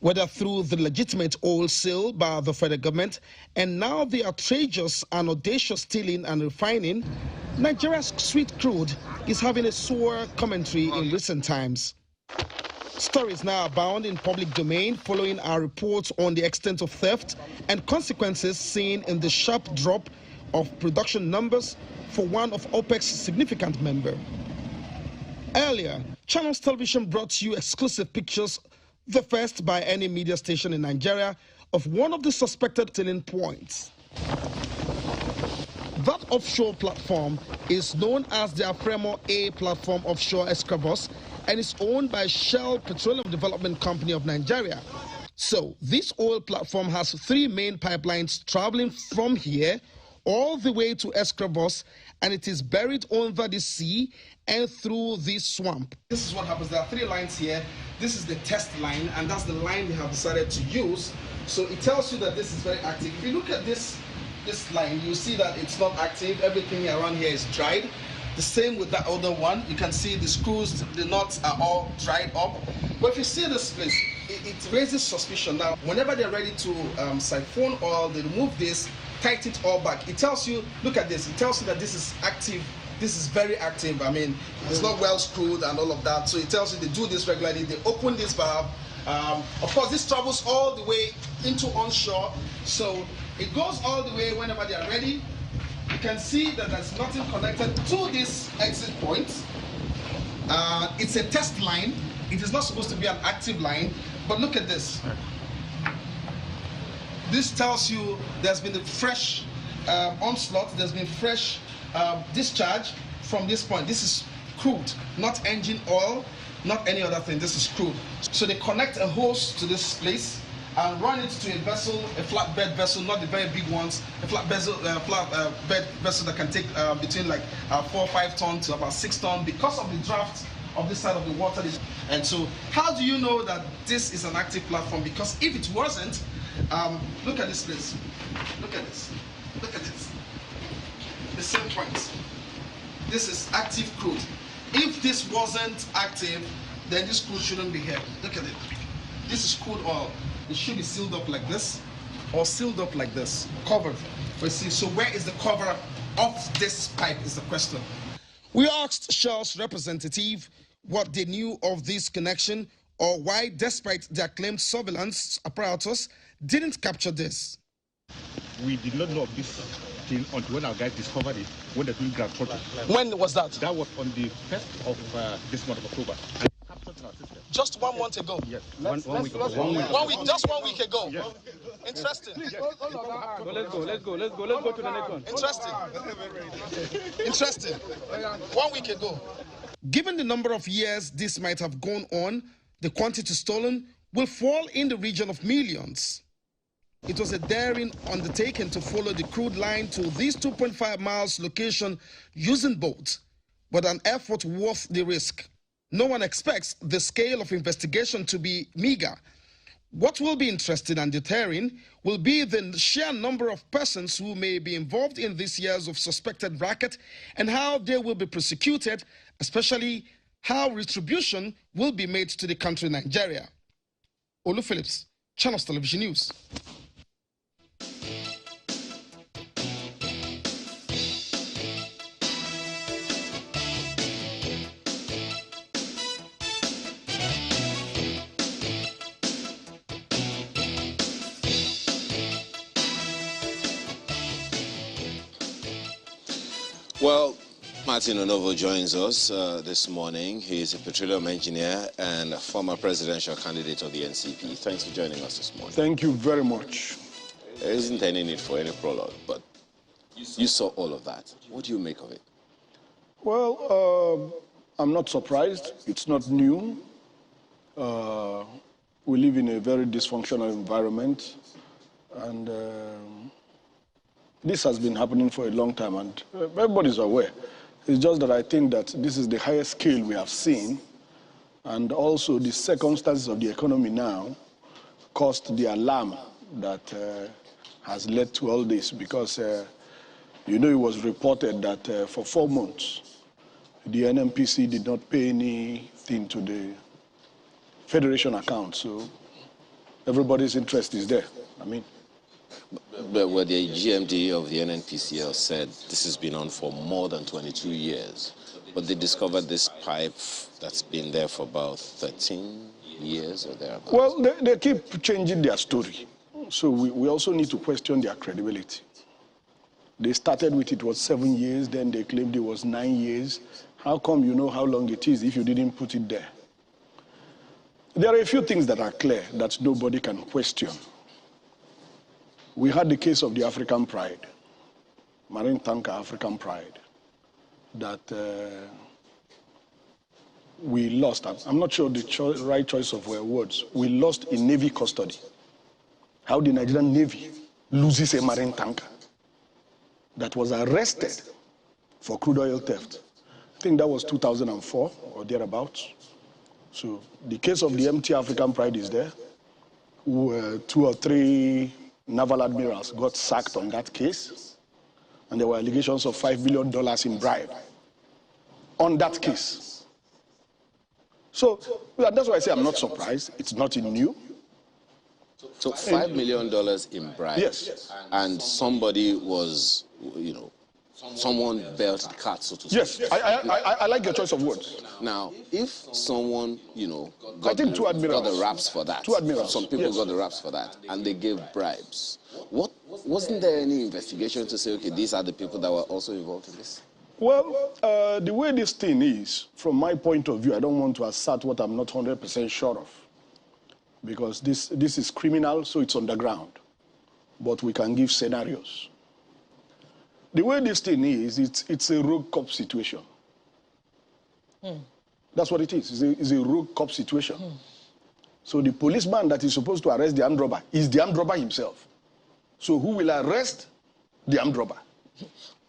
whether through the legitimate oil sale by the federal government and now the outrageous and audacious stealing and refining, Nigeria's sweet crude is having a sore commentary in recent times. Stories now abound in public domain following our reports on the extent of theft and consequences seen in the sharp drop of production numbers for one of OPEC's significant members. Earlier, Channels Television brought you exclusive pictures, the first by any media station in Nigeria, of one of the suspected stealing points. That offshore platform is known as the Afremo A platform offshore Escravos and is owned by Shell Petroleum Development Company of Nigeria. So this oil platform has 3 main pipelines traveling from here all the way to Escravos, and it is buried under the sea and through this swamp. This is what happens. There are 3 lines here. This is the test line, and that's the line they have decided to use. So it tells you that this is very active. If you look at this line, you see that it's not active. Everything around here is dried. The same with that other one. You can see the screws, the nuts are all dried up. But if you see this place, it raises suspicion. Now, whenever they're ready to siphon oil, they remove this, tighten it all back. It tells you, look at this, it tells you that this is active. This is very active. I mean, it's not well screwed and all of that. So it tells you they do this regularly. They open this valve. Of course, this travels all the way into onshore. So it goes all the way whenever they are ready. You can see that there's nothing connected to this exit point. It's a test line. It is not supposed to be an active line, but look at this. This tells you there's been a fresh onslaught, there's been fresh discharge from this point. This is crude, not engine oil, not any other thing. This is crude. So they connect a hose to this place and run it to a vessel, a flatbed vessel, not the very big ones, a flatbed vessel that can take between like 4 or 5 tons to about 6 tons because of the draft of this side of the water. And so how do you know that this is an active platform? Because if it wasn't, look at this place. Look at this. Look at this. The same point. This is active crude. If this wasn't active, then this crude shouldn't be here. Look at it. This is crude oil. It should be sealed up like this, or sealed up like this, covered. But see, so where is the cover of this pipe is the question. We asked Shell's representative what they knew of this connection, or why, despite their claimed surveillance apparatus, didn't capture this. We did not know of this thing until when our guys discovered it when they were doing ground project. When was that? That was on the 1st of this month of October. Just 1 month ago. Yes. One week ago. Just 1 week ago. Yes. Interesting. Yes. Let's go to the next one. Interesting. 1 week ago. Given the number of years this might have gone on, the quantity stolen will fall in the region of millions. It was a daring undertaking to follow the crude line to this 2.5 miles location using boats, but an effort worth the risk. No one expects the scale of investigation to be meager. What will be interesting and deterring will be the sheer number of persons who may be involved in these years of suspected racket and how they will be prosecuted, especially how retribution will be made to the country Nigeria. Olu Phillips, Channels Television News. Well, Martin Onovo joins us this morning. He is a petroleum engineer and a former presidential candidate of the NCP. Thanks for joining us this morning. Thank you very much. There isn't any need for any prologue, but you saw all of that. What do you make of it? Well, I'm not surprised. It's not new. We live in a very dysfunctional environment, and this has been happening for a long time, and everybody's aware. It's just that I think that this is the highest scale we have seen, and also the circumstances of the economy now caused the alarm that has led to all this, because you know, it was reported that for 4 months, the NNPC did not pay anything to the Federation account. So everybody's interest is there. I mean, But where the GMD of the NNPCL said this has been on for more than 22 years, but they discovered this pipe that's been there for about 13 years or thereabouts. well, they keep changing their story. So we also need to question their credibility. They started with it was 7 years, then they claimed it was 9 years. How come you know how long it is if you didn't put it there? There are a few things that are clear that nobody can question. We had the case of the African Pride, marine tanker African Pride, that we lost. I'm not sure the right choice of words. We lost in Navy custody. How the Nigerian Navy loses a marine tanker that was arrested for crude oil theft. I think that was 2004 or thereabouts. So the case of the MT African Pride is there. 2 or 3 naval admirals got sacked on that case, and there were allegations of $5 billion in bribe on that case. So that's why I say I'm not surprised. It's nothing new. So $5 million in bribe. Yes. And somebody was, someone bailed the cat, so to speak. Yes, I like your choice of words. Now, if someone, I think 2 admirals. got the raps for that. 2 admirals. Some people yes. got the raps for that, and they gave bribes. Wasn't there any investigation to say, okay, these are the people that were also involved in this? Well, the way this thing is, from my point of view, I don't want to assert what I'm not 100% sure of, because this is criminal, so it's underground. But we can give scenarios. The way this thing is, it's a rogue cop situation. That's what it is. It's a rogue cop situation. So the policeman that is supposed to arrest the armed robber is the armed robber himself. So who will arrest the armed robber?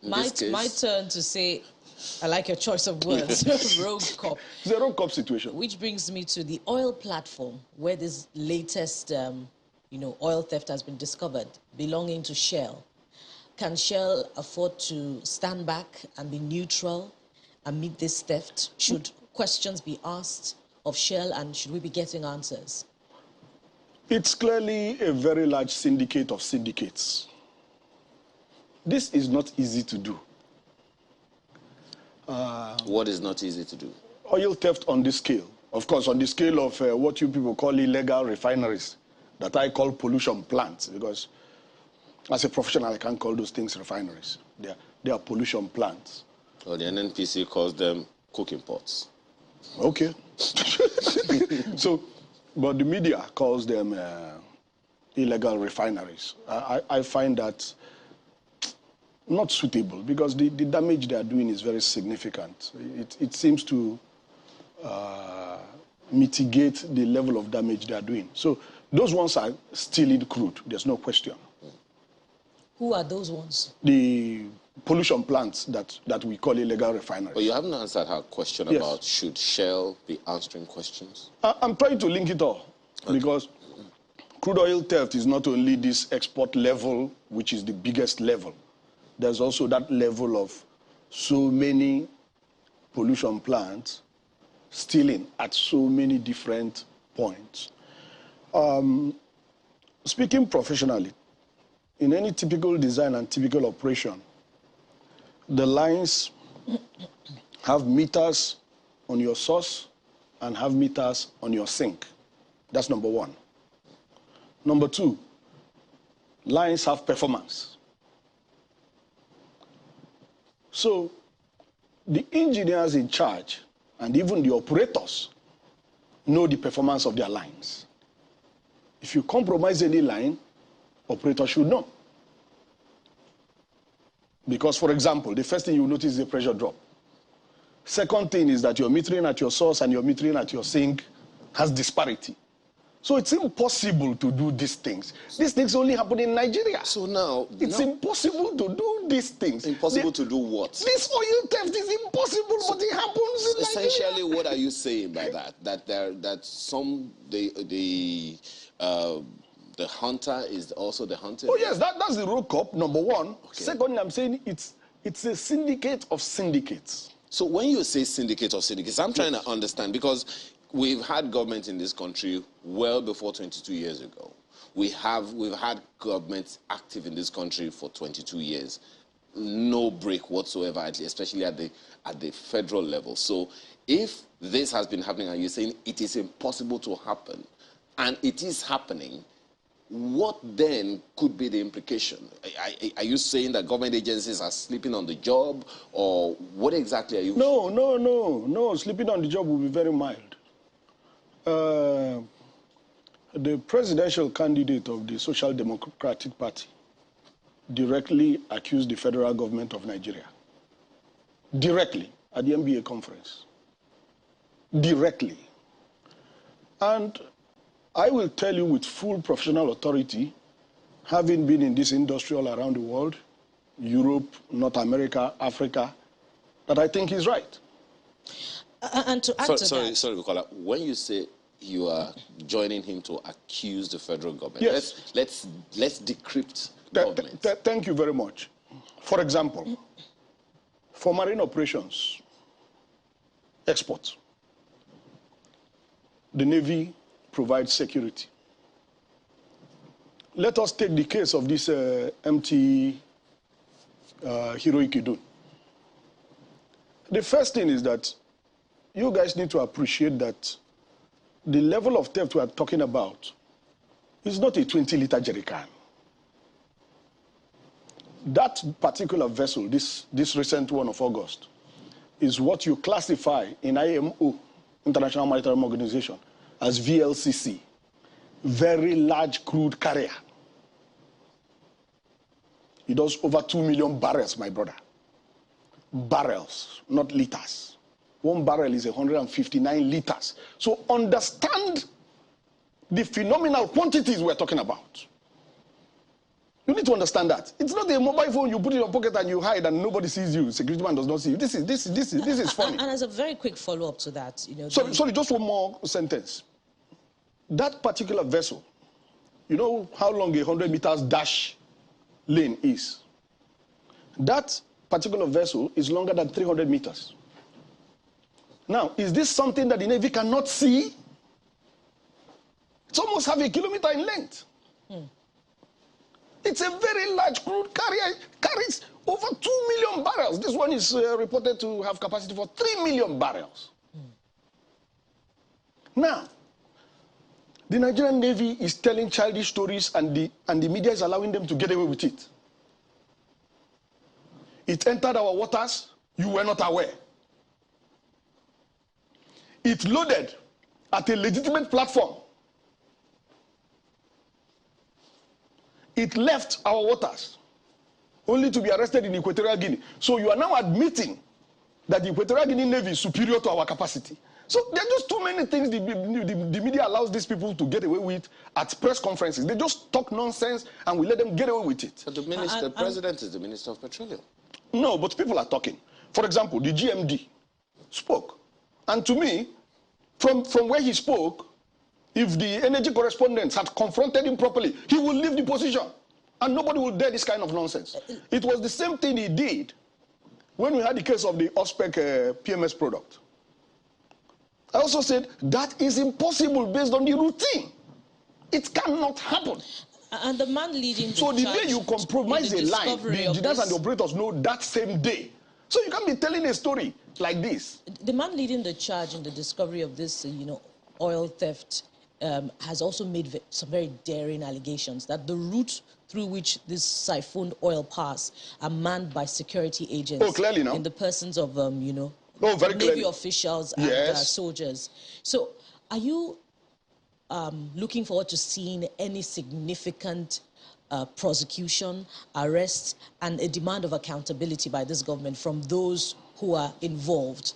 My turn to say, I like your choice of words, rogue cop. It's a rogue cop situation. Which brings me to the oil platform, where this latest, oil theft has been discovered, belonging to Shell. Can Shell afford to stand back and be neutral amid this theft? Should questions be asked of Shell, and should we be getting answers? It's clearly a very large syndicate of syndicates. This is not easy to do. What is not easy to do? Oil theft on this scale. Of course, on the scale of what you people call illegal refineries, that I call pollution plants, because as a professional, I can't call those things refineries. They are pollution plants. Well, the NNPC calls them cooking pots. Okay. But the media calls them illegal refineries. I find that not suitable, because the damage they are doing is very significant. It seems to mitigate the level of damage they are doing. So those ones are stealing crude. There's no question. Who are those ones? The pollution plants that we call illegal refineries. But you haven't answered her question about should Shell be answering questions? I'm trying to link it all, because crude oil theft is not only this export level, which is the biggest level. There's also that level of so many pollution plants stealing at so many different points. Speaking professionally, in any typical design and typical operation, the lines have meters on your source and have meters on your sink. That's number one. Number two, lines have performance. So the engineers in charge and even the operators know the performance of their lines. If you compromise any line, operator should know. Because, for example, the first thing you notice is a pressure drop. Second thing is that your metering at your source and your metering at your sink has disparity. So it's impossible to do these things. These things only happen in Nigeria. So now... It's impossible to do these things. Impossible to do what? This oil theft is impossible, but it happens in Nigeria. Essentially, what are you saying by that? The hunter is also the hunted? Oh, yes, that's the road cop, number one. Okay. Secondly, I'm saying it's a syndicate of syndicates. So when you say syndicate of syndicates, I'm trying to understand, because we've had government in this country well before 22 years ago. We've had governments active in this country for 22 years. No break whatsoever, especially at the federal level. So if this has been happening and you're saying it is impossible to happen, and it is happening, what then could be the implication? Are you saying that government agencies are sleeping on the job, or what exactly are you? No. Sleeping on the job will be very mild. The presidential candidate of the Social Democratic Party directly accused the federal government of Nigeria. Directly at the MBA conference. Directly. And I will tell you with full professional authority, having been in this industry all around the world, Europe, North America, Africa, that I think he's right. And to add to that... Sorry, Bukola. When you say you are joining him to accuse the federal government, yes. let's decrypt government. Thank you very much. For example, for marine operations, exports, the Navy provides security. Let us take the case of this MT Heroic Idun. The first thing is that you guys need to appreciate that the level of theft we are talking about is not a 20-liter jerry can. That particular vessel, this recent one of August, is what you classify in IMO, International Maritime Organization, as VLCC, very large crude carrier. It does over 2 million barrels, my brother. Barrels, not liters. 1 barrel is 159 liters. So understand the phenomenal quantities we're talking about. You need to understand that. It's not a mobile phone you put in your pocket and you hide and nobody sees you. Security man does not see you. This is funny. And as a very quick follow-up to that, Sorry, just one more sentence. That particular vessel, you know how long a 100 meters dash lane is? That particular vessel is longer than 300 meters. Now, is this something that the Navy cannot see? It's almost half a kilometer in length. It's a very large crude carrier. Carries over 2 million barrels. This one is reported to have capacity for 3 million barrels. Now, the Nigerian Navy is telling childish stories and the media is allowing them to get away with it. It entered our waters, you were not aware. It loaded at a legitimate platform. It left our waters, only to be arrested in Equatorial Guinea. So you are now admitting that the Equatorial Guinea Navy is superior to our capacity. So there are just too many things the media allows these people to get away with at press conferences. They just talk nonsense and we let them get away with it. But the president is the Minister of Petroleum. No, but people are talking. For example, the GMD spoke. And to me, from where he spoke, if the energy correspondents had confronted him properly, he would leave the position. And nobody would dare this kind of nonsense. It was the same thing he did when we had the case of the OSPEC PMS product. I also said that is impossible based on the routine. It cannot happen. And the man leading the So the day you compromise a line, the engineers and the operators know that same day. So you can't be telling a story like this. The man leading the charge in the discovery of this, oil theft has also made some very daring allegations that the route through which this siphoned oil pass are manned by security agents. Oh, clearly now. In the persons of, very Navy clearly. officials and soldiers. So are you looking forward to seeing any significant prosecution, arrests, and a demand of accountability by this government from those who are involved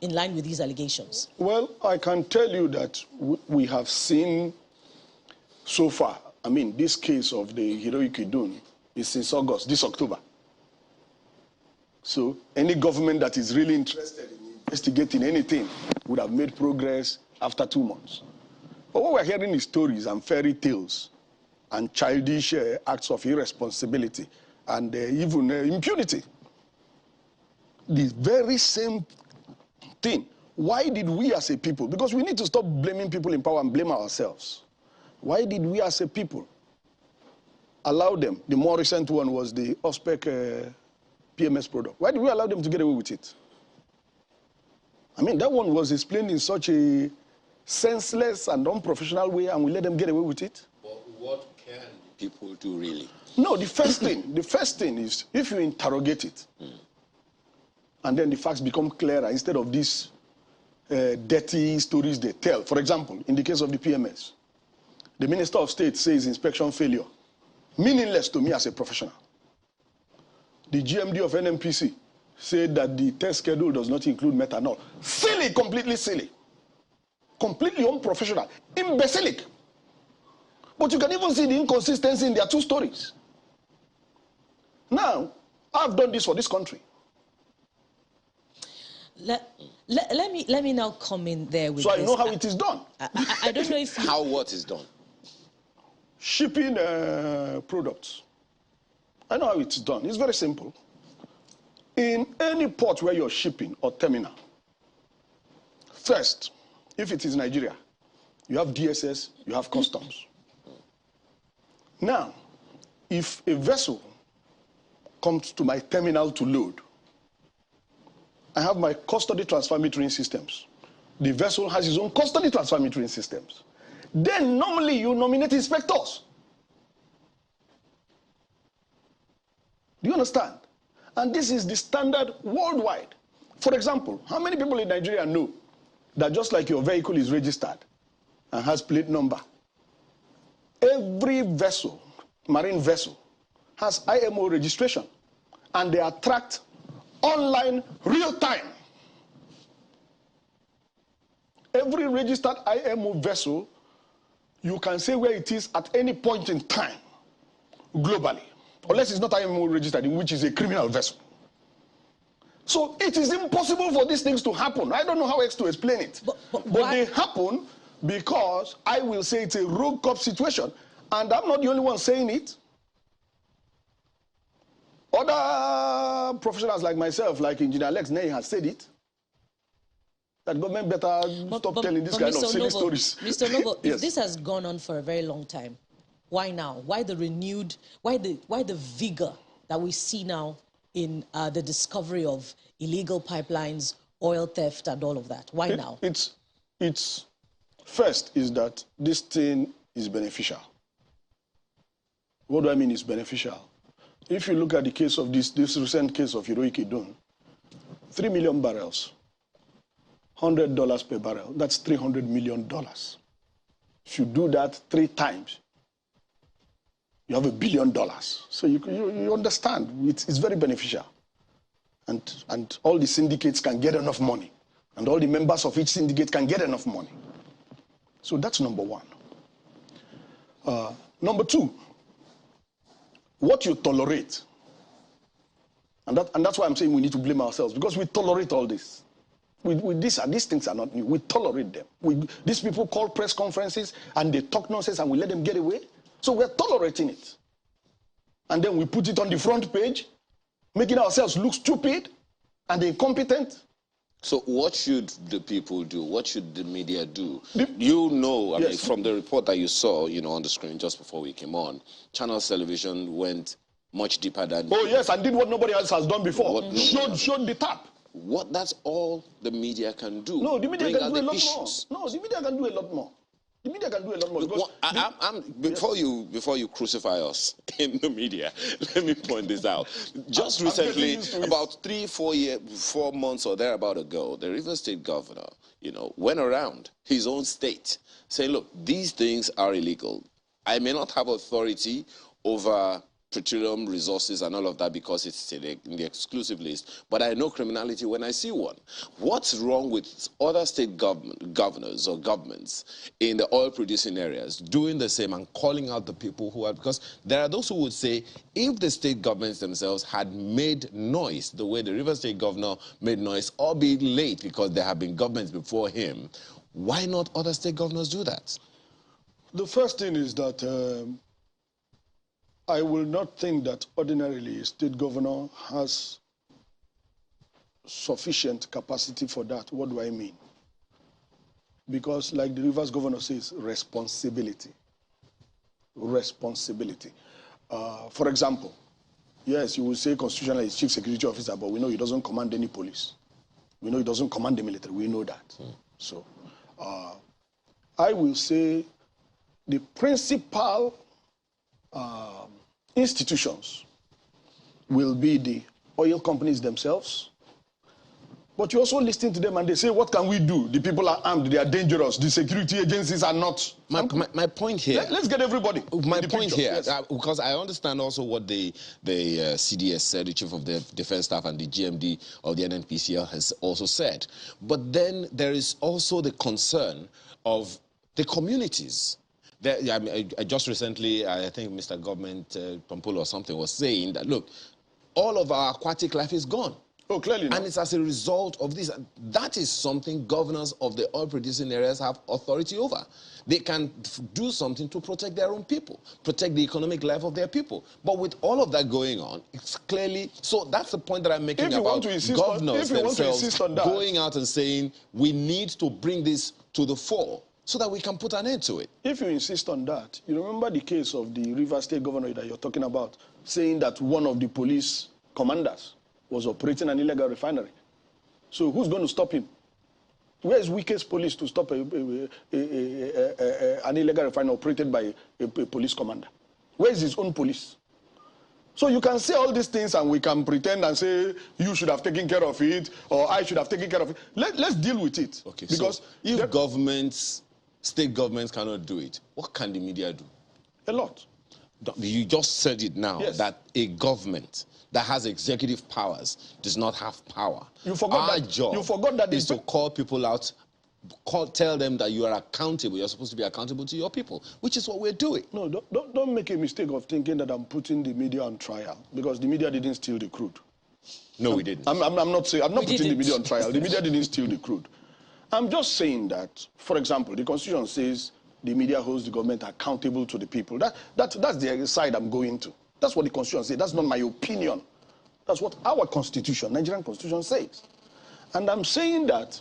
in line with these allegations? Well, I can tell you that we have seen so far, this case of the Heroic Idun is since August, this October. So any government that is really interested in investigating anything would have made progress after 2 months. But what we're hearing is stories and fairy tales and childish acts of irresponsibility and even impunity. The very same thing why did we as a people, because we need to stop blaming people in power and blame ourselves. Why did we as a people allow them? The more recent one was the off-spec PMS product. Why did we allow them to get away with it? I mean, that one was explained in such a senseless and unprofessional way, and we let them get away with it. But what can people do really? No, the first thing is if you interrogate it, and then the facts become clearer instead of these dirty stories they tell. For example, in the case of the PMS, the Minister of State says inspection failure. Meaningless to me as a professional. The GMD of NNPC said that the test schedule does not include methanol. Silly, completely silly. Completely unprofessional. Imbecilic. But you can even see the inconsistency in their two stories. Now, I've done this for this country. Let me now come in there with so this. I know how it is done. I don't know if how what is done. Shipping products. I know how it's done. It's very simple. In any port where you're shipping or terminal, first, if it is Nigeria, you have DSS, you have customs. Now, if a vessel comes to my terminal to load, I have my custody transfer metering systems. The vessel has its own custody transfer metering systems. Then normally you nominate inspectors. Do you understand? And this is the standard worldwide. For example, how many people in Nigeria know that just like your vehicle is registered and has plate number, every vessel, marine vessel, has IMO registration, and they are tracked online real time. Every registered IMO vessel, you can say where it is at any point in time, globally. Unless it's not IMO registered, which is a criminal vessel. So it is impossible for these things to happen. I don't know how else to explain it. But they happen because I will say it's a rogue cop situation. And I'm not the only one saying it. Other professionals like myself, like Engineer Alex Ney, has said it. That government better stop telling this kind of silly stories. Mr. Onovo, yes. If this has gone on for a very long time, why now? Why the renewed, why the vigor that we see now in the discovery of illegal pipelines, oil theft, and all of that? Why now? It's first is that this thing is beneficial. What do I mean is beneficial? If you look at the case of this recent case of Heroic Idun, 3 million barrels, $100 per barrel, that's $300 million. If you do that 3 times, you have $1 billion. So you understand, it's very beneficial. And all the syndicates can get enough money. And all the members of each syndicate can get enough money. So that's number one. Number two, what you tolerate. And that's why I'm saying we need to blame ourselves, because we tolerate all this. These things are not new. We tolerate them. These people call press conferences and they talk nonsense and we let them get away. So we're tolerating it. And then we put it on the front page, making ourselves look stupid and incompetent. So what should the people do? What should the media do? I mean, from the report that you saw, on the screen just before we came on, Channels Television went much deeper than... Oh, yes, and did what nobody else has done before. Showed the tap. That's all the media can do. No, the media can do a lot more. No, the media can do a lot more. The media can do a lot more. Before you crucify us in the media, let me point this out. Just recently, about 4 months or thereabout ago, the Rivers State governor, went around his own state saying, look, these things are illegal. I may not have authority over petroleum resources and all of that because it's in the exclusive list, but I know criminality when I see one. What's wrong with other state governors or governments in the oil-producing areas doing the same and calling out the people who are... Because there are those who would say, if the state governments themselves had made noise the way the River State governor made noise, albeit late because there have been governments before him, why not other state governors do that? The first thing is that I will not think that ordinarily a state governor has sufficient capacity for that. What do I mean? because, like the Rivers governor says, responsibility. Responsibility. For example, yes, you will say constitutional is chief security officer, but we know he doesn't command any police. We know he doesn't command the military. We know that. So I will say the principal institutions will be the oil companies themselves. But you also listen to them and they say, what can we do? The people are armed, they are dangerous, the security agencies are not. My point here. Let's get everybody. My point picture. here, Yes. because I understand also what the CDS said, the Chief of the Defense Staff, and the GMD of the NNPCL has also said. But then there is also the concern of the communities. I just recently, I think Mr. Government Pampulo or something was saying that, look, all of our aquatic life is gone. Oh, clearly not. And it's as a result of this. That is something governors of the oil-producing areas have authority over. They can do something to protect their own people, protect the economic life of their people. But with all of that going on, it's clearly... So that's the point that I'm making about governors themselves going out and saying, we need to bring this to the fore so that we can put an end to it. If you insist on that, you remember the case of the Rivers State governor that you're talking about, saying that one of the police commanders was operating an illegal refinery. So who's going to stop him? Where is weakest police to stop an illegal refinery operated by a police commander? Where is his own police? So you can say all these things and we can pretend and say, you should have taken care of it, or I should have taken care of it. Let's deal with it. Okay, because so if governments, state governments cannot do it, what can the media do? A lot. You just said it now, yes, that a government that has executive powers does not have power. You forgot Our that. job You forgot that is to call people out, tell them that you are accountable. You're supposed to be accountable to your people, which is what we're doing. No, don't make a mistake of thinking that I'm putting the media on trial, because the media didn't steal the crude. No, we didn't. I'm not putting the media on trial. The media didn't steal the crude. I'm just saying that, for example, the Constitution says the media holds the government accountable to the people. That's the side I'm going to. That's what the Constitution says. That's not my opinion. That's what our Constitution, Nigerian Constitution, says. And I'm saying that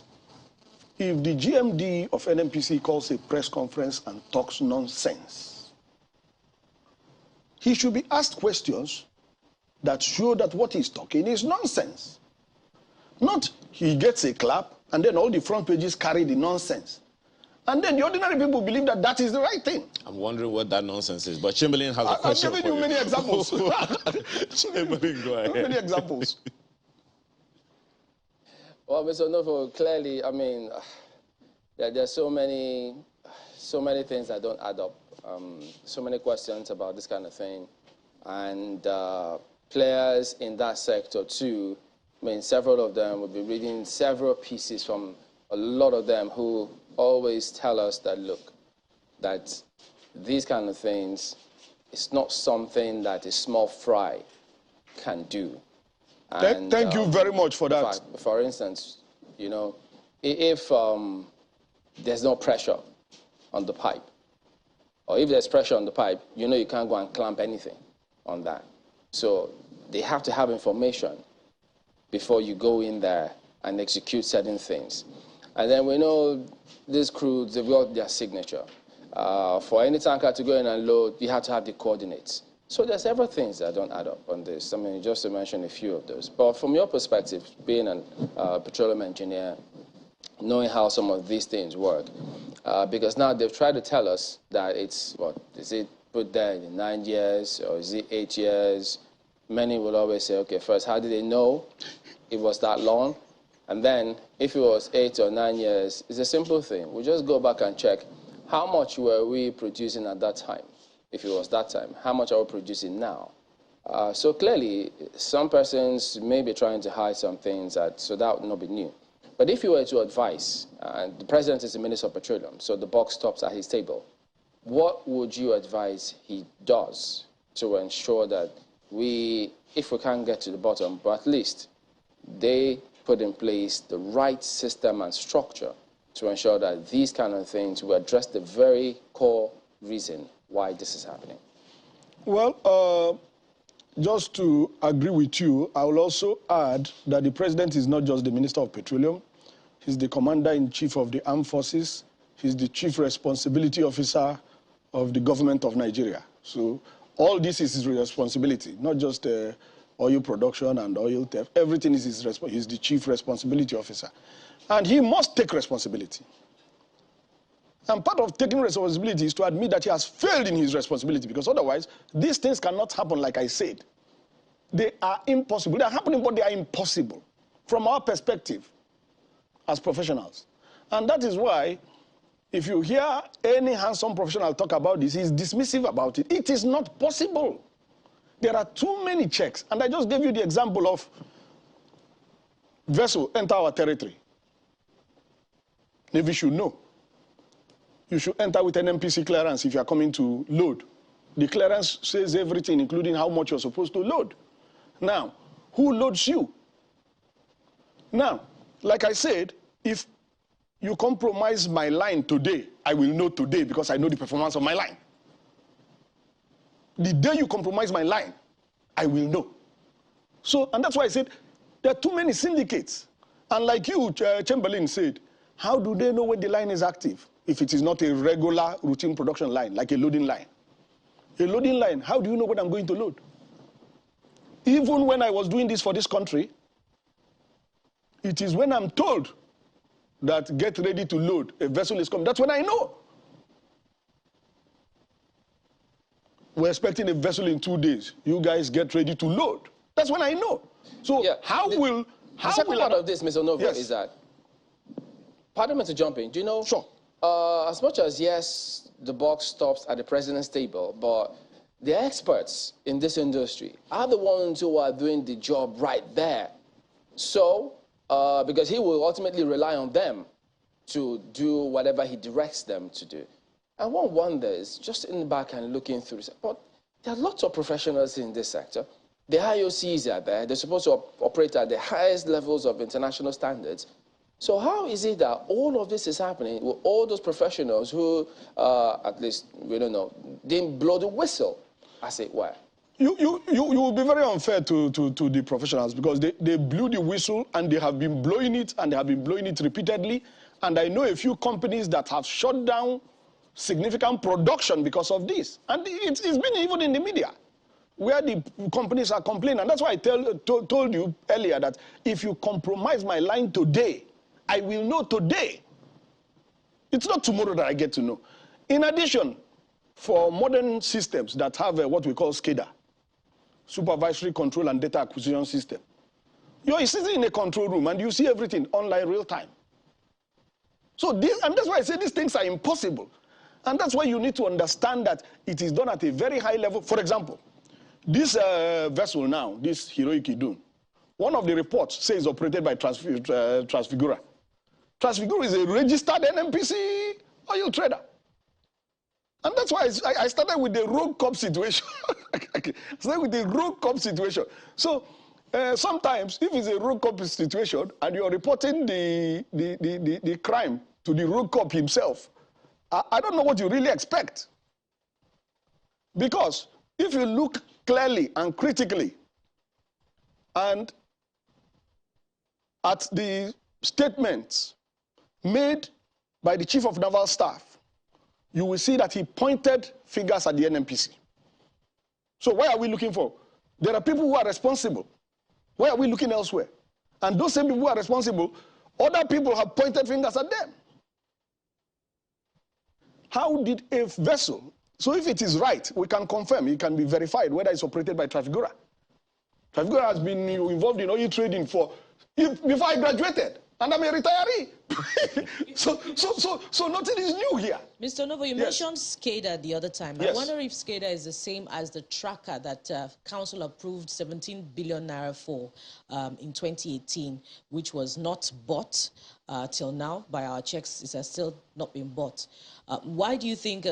if the GMD of NNPC calls a press conference and talks nonsense, he should be asked questions that show that what he's talking is nonsense. Not he gets a clap and then all the front pages carry the nonsense. And then the ordinary people believe that that is the right thing. I'm wondering what that nonsense is. But Chamberlain has a question. I've given you many examples. Chamberlain, go ahead. Many examples. Well, Mr. Onovo, clearly, I mean, there's so many things that don't add up. So many questions about this kind of thing. And players in that sector, too, I mean, several of them will be reading several pieces from a lot of them who always tell us that, look, that these kind of things, it's not something that a small fry can do. And, thank you very much for that. For instance, you know, if there's no pressure on the pipe, or if there's pressure on the pipe, you know you can't go and clamp anything on that. So they have to have information before you go in there and execute certain things. And then we know these crudes, they've got their signature. For any tanker to go in and load, you have to have the coordinates. So there's several things that don't add up on this. I mean, just to mention a few of those. But from your perspective, being a petroleum engineer, knowing how some of these things work, because now they've tried to tell us that it's, what, is it put there in 9 years or is it 8 years? Many will always say, okay, first, how did they know it was that long? And then, if it was 8 or 9 years, it's a simple thing. We just go back and check how much were we producing at that time. If it was that time, how much are we producing now? So clearly, some persons may be trying to hide some things, so that would not be new. But if you were to advise, and the president is the Minister of Petroleum, so the buck stops at his table, what would you advise he does to ensure that if we can't get to the bottom, but at least they put in place the right system and structure to ensure that these kind of things will address the very core reason why this is happening? Well, just to agree with you, I will also add that the president is not just the Minister of Petroleum. He's the Commander-in-Chief of the Armed Forces. He's the chief responsibility officer of the government of Nigeria. So all this is his responsibility, not just oil production and oil theft. Everything is his responsibility. He's the chief responsibility officer. And he must take responsibility. And part of taking responsibility is to admit that he has failed in his responsibility, because otherwise these things cannot happen like I said. They are impossible. They are happening, but they are impossible from our perspective as professionals. And that is why if you hear any handsome professional talk about this, he's dismissive about it. It is not possible. There are too many checks. And I just gave you the example of vessel enter our territory. Navy should know. You should enter with an NPC clearance if you are coming to load. The clearance says everything, including how much you're supposed to load. Now, who loads you? Now, like I said, if you compromise my line today, I will know today because I know the performance of my line. The day you compromise my line, I will know. So, and that's why I said, there are too many syndicates. And like you, Chamberlain said, how do they know when the line is active if it is not a regular routine production line, like a loading line? A loading line, how do you know when I'm going to load? Even when I was doing this for this country, it is when I'm told that get ready to load, a vessel is coming. That's when I know. We're expecting a vessel in 2 days. You guys get ready to load. That's when I know. So yeah, the second part of this, Mr. Onovo, yes, is that, pardon me to jump in, do you know, sure, as much as, yes, the buck stops at the president's table, but the experts in this industry are the ones who are doing the job right there. So, because he will ultimately rely on them to do whatever he directs them to do. And one wonders, just in the back and looking through, but there are lots of professionals in this sector. The IOCs are there. They're supposed to operate at the highest levels of international standards. So how is it that all of this is happening with all those professionals who, at least, we don't know, didn't blow the whistle, as it were? You will be very unfair to the professionals, because they blew the whistle and they have been blowing it, and they have been blowing it repeatedly. And I know a few companies that have shut down significant production because of this. And it's been even in the media where the companies are complaining. And that's why I told you earlier that if you compromise my line today, I will know today. It's not tomorrow that I get to know. In addition, for modern systems that have what we call SCADA, Supervisory Control and Data Acquisition System, you're sitting in a control room and you see everything online real time. So and that's why I say these things are impossible. And that's why you need to understand that it is done at a very high level. For example, this vessel now, this Heroic Idun, one of the reports says operated by Transfigura. Transfigura is a registered NNPC oil trader. And that's why I started with the rogue cop situation. So sometimes, if it's a rogue cop situation and you're reporting the crime to the rogue cop himself, I don't know what you really expect. Because if you look clearly and critically and at the statements made by the Chief of Naval Staff, you will see that he pointed fingers at the NNPC. So why are we looking for? There are people who are responsible. Why are we looking elsewhere? And those same people who are responsible, other people have pointed fingers at them. How did a vessel, so if it is right, we can confirm, it can be verified whether it's operated by Trafigura. Trafigura has been involved in oil trading before I graduated, and I'm a retiree. so nothing is new here. Mr. Onovo, you mentioned SCADA the other time. I wonder if SCADA is the same as the tracker that Council approved 17 billion naira for in 2018, which was not bought till now. By our checks, it has still not been bought. Why do you think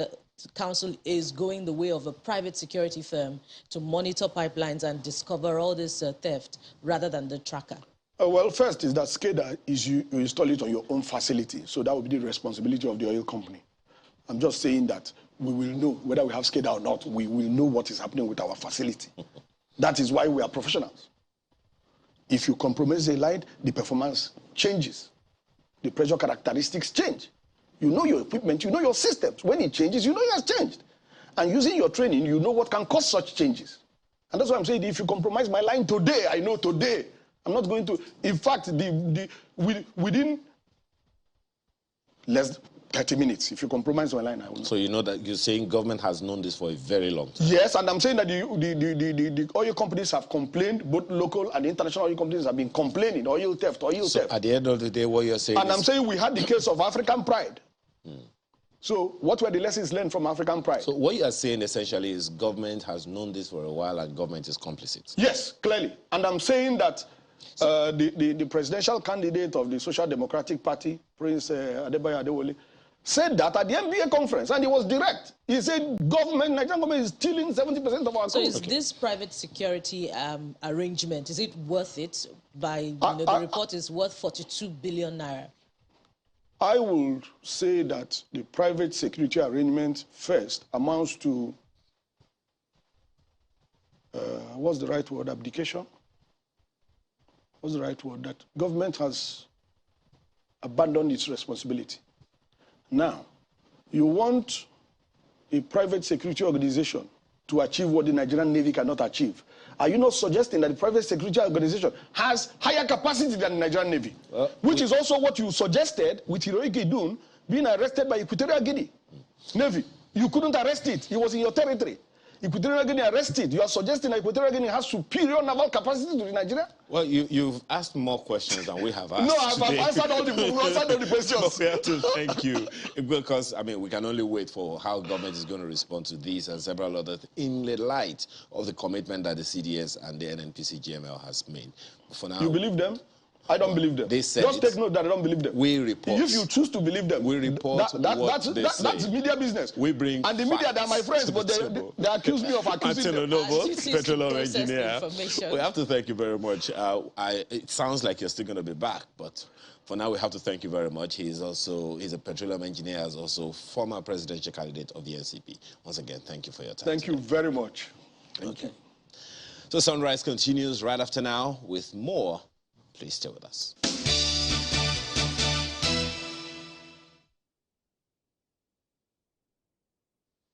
Council is going the way of a private security firm to monitor pipelines and discover all this theft rather than the tracker? Well, first is that SCADA is you install it on your own facility. So that will be the responsibility of the oil company. I'm just saying that we will know whether we have SCADA or not. We will know what is happening with our facility. That is why we are professionals. If you compromise a line, the performance changes. The pressure characteristics change. You know your equipment, you know your systems. When it changes, you know it has changed. And using your training, you know what can cause such changes. And that's why I'm saying if you compromise my line today, I know today, I'm not going to. In fact, within less 30 minutes, if you compromise my line, I will know. So you know that you're saying government has known this for a very long time? Yes, and I'm saying that the oil companies have complained, both local and international oil companies have been complaining, oil theft. So at the end of the day, what you're saying And I'm saying we had the case of African pride. So what were the lessons learned from African pride? So what you are saying essentially is government has known this for a while and government is complicit. Yes, clearly. And I'm saying that the presidential candidate of the Social Democratic Party, Prince Adebayo Adewale, said that at the NBA conference, and he was direct. He said, Nigerian government is stealing 70% of our So is this private security arrangement, is it worth it? The report is worth 42 billion naira. I will say that the private security arrangement first amounts to, what's the right word, abdication? What's the right word? That government has abandoned its responsibility. Now, you want a private security organization to achieve what the Nigerian Navy cannot achieve. Are you not suggesting that the private security organization has higher capacity than the Nigerian Navy? Which is also what you suggested with Heroic Idun being arrested by Equatorial Guinea Navy. You couldn't arrest it. It was in your territory. Equatorial Guinea arrested. You are suggesting that Equatorial Guinea has superior naval capacity to Nigeria? Well, you've asked more questions than we have asked. No, I've answered all the questions. We have to thank you because, I mean, we can only wait for how government is going to respond to these and several others in the light of the commitment that the CDS and the NNPC GML has made. For now, you believe them? I don't believe them. They said just take note that I don't believe them. We report. If you choose to believe them, we report that's media business. We bring and the media, they're my friends, but they accuse me of accusing them. Onovo, petroleum engineer. We have to thank you very much. It sounds like you're still going to be back, but for now we have to thank you very much. He's a petroleum engineer, is also former presidential candidate of the NCP. Once again, thank you for your time. Thank you very much. Thank you. So Sunrise continues right after now with more. Please stay with us.